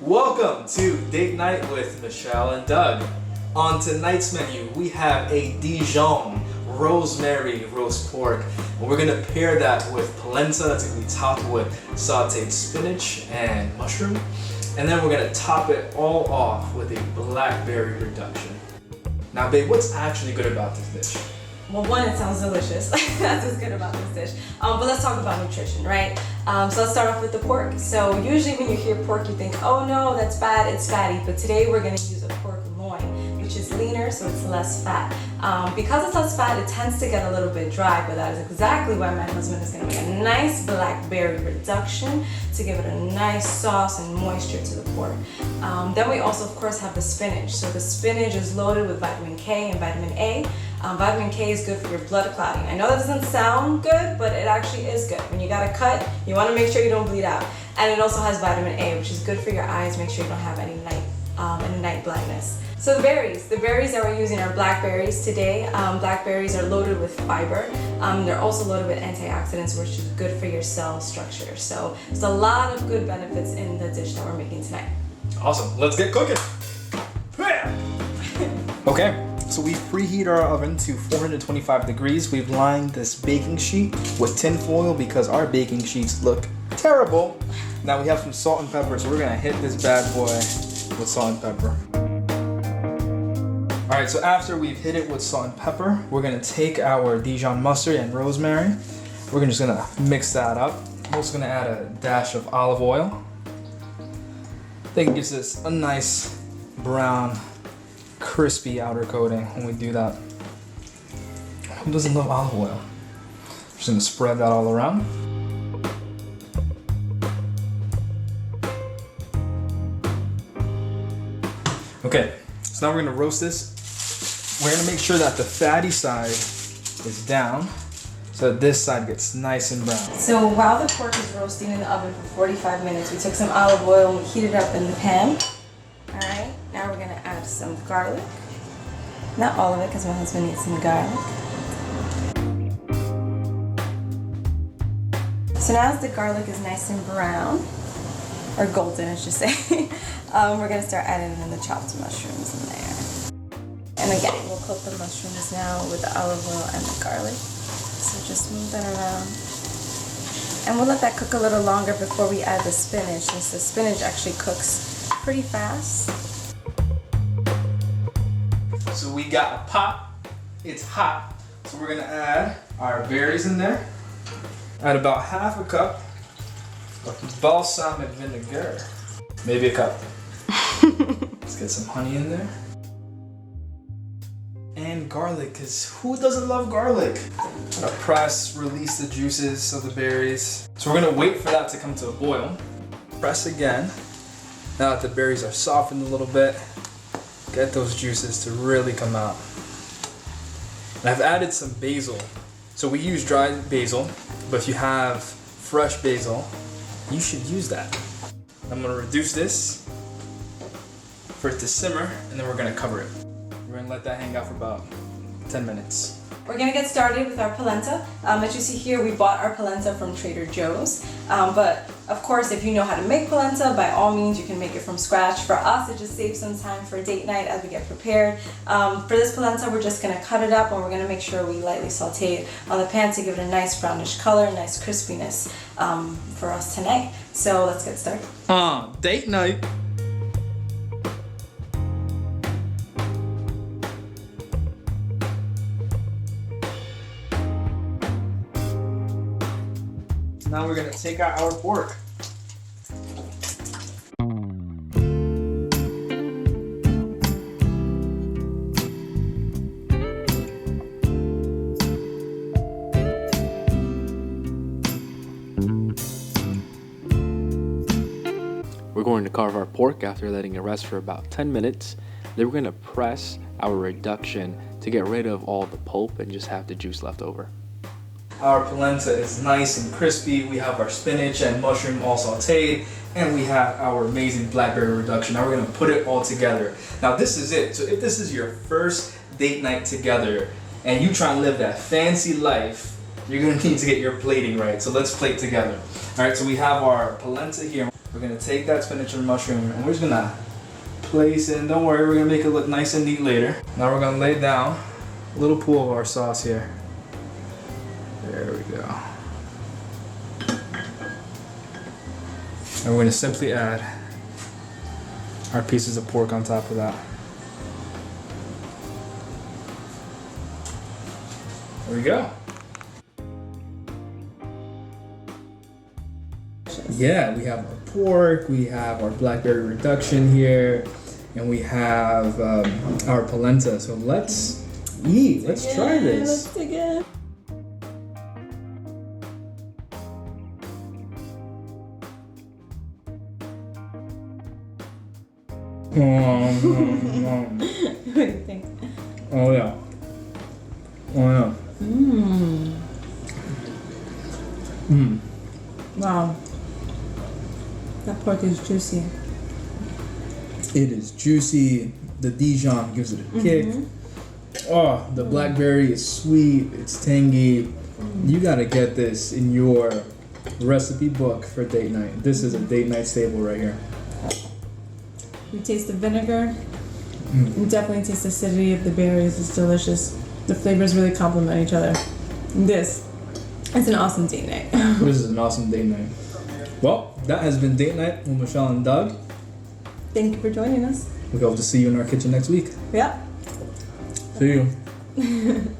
Welcome to Date Night with Michelle and Doug. On tonight's menu, we have a Dijon-Rosemary roast pork. And we're gonna pair that with polenta that's gonna be topped with sautéed spinach and mushroom. And then we're gonna top it all off with a blackberry reduction. Now babe, what's actually good about this dish? Well, one, it sounds delicious. That's what's good about this dish. But let's talk about nutrition, right? So let's start off with the pork. So usually when you hear pork, you think, oh no, that's bad, it's fatty. But today we're gonna use a pork loin, which is leaner, so it's less fat. Because it's less fat, it tends to get a little bit dry, but that is exactly why my husband is gonna make a nice blackberry reduction to give it a nice sauce and moisture to the pork. Then we also, of course, have the spinach. So the spinach is loaded with vitamin K and vitamin A. Vitamin K is good for your blood clotting. I know that doesn't sound good, but it actually is good. When you got a cut, you want to make sure you don't bleed out. And it also has vitamin A, which is good for your eyes. Make sure you don't have any night blindness. So the berries that we're using are blackberries today. Blackberries are loaded with fiber. They're also loaded with antioxidants, which is good for your cell structure. So there's a lot of good benefits in the dish that we're making tonight. Awesome, let's get cooking. Okay. So we've preheated our oven to 425 degrees. We've lined this baking sheet with tin foil because our baking sheets look terrible. Now we have some salt and pepper, so we're gonna hit this bad boy with salt and pepper. All right, so after we've hit it with salt and pepper, we're gonna take our Dijon mustard and rosemary. We're just gonna mix that up. I'm also gonna add a dash of olive oil. I think it gives us a nice brown, crispy outer coating when we do that. Who doesn't love olive oil? Just gonna spread that all around. Okay, so now we're gonna roast this. We're gonna make sure that the fatty side is down so that this side gets nice and brown. So while the pork is roasting in the oven for 45 minutes, we took some olive oil and we heated it up in the pan. All right, now we're gonna add some garlic. Not all of it, because my husband needs some garlic. So now as the garlic is nice and brown, or golden I should say, we're gonna start adding in the chopped mushrooms in there. And again, we'll coat the mushrooms now with the olive oil and the garlic. So just move that around. And we'll let that cook a little longer before we add the spinach, since the spinach actually cooks pretty fast. So we got a pot, it's hot, so we're gonna add our berries in there. Add about half a cup of balsamic vinegar, maybe a cup. Let's get some honey in there. And garlic, because who doesn't love garlic? Gonna press, release the juices of the berries. So we're gonna wait for that to come to a boil. Press again. Now that the berries are softened a little bit, get those juices to really come out. And I've added some basil. So we use dried basil, but if you have fresh basil, you should use that. I'm gonna reduce this for it to simmer, and then we're gonna cover it. We're gonna let that hang out for about 10 minutes. We're gonna get started with our polenta. As you see here, we bought our polenta from Trader Joe's. But of course, if you know how to make polenta, by all means, you can make it from scratch. For us, it just saves some time for date night as we get prepared. For this polenta, we're just gonna cut it up, and we're gonna make sure we lightly saute it on the pan to give it a nice brownish color, nice crispiness for us tonight. So let's get started. Date night. Now we're gonna take out our pork. We're going to carve our pork after letting it rest for about 10 minutes. Then we're going to press our reduction to get rid of all the pulp and just have the juice left over. Our polenta is nice and crispy. We have our spinach and mushroom all sauteed, and we have our amazing blackberry reduction. Now we're gonna put it all together. Now this is it. So if this is your first date night together and you try and live that fancy life, you're gonna need to get your plating right. So let's plate together. All right, so we have our polenta here. We're gonna take that spinach and mushroom and we're just gonna place it. And don't worry, we're gonna make it look nice and neat later. Now we're gonna lay down a little pool of our sauce here. There we go. And we're gonna simply add our pieces of pork on top of that. There we go. Yeah, we have our pork, we have our blackberry reduction here, and we have our polenta. So let's eat. Let's try this. Let's dig in. What do you think? Oh yeah. Oh yeah. Wow. That pork is juicy. It is juicy. The Dijon gives it a kick. Oh, the blackberry is sweet. It's tangy. You gotta get this in your recipe book for date night. This is a date night staple right here. You taste the vinegar. You definitely taste the acidity of the berries. It's delicious. The flavors really complement each other. This is an awesome date night. This is an awesome date night. Well, that has been date night with Michelle and Doug. Thank you for joining us. We hope to see you in our kitchen next week. Yeah. See you.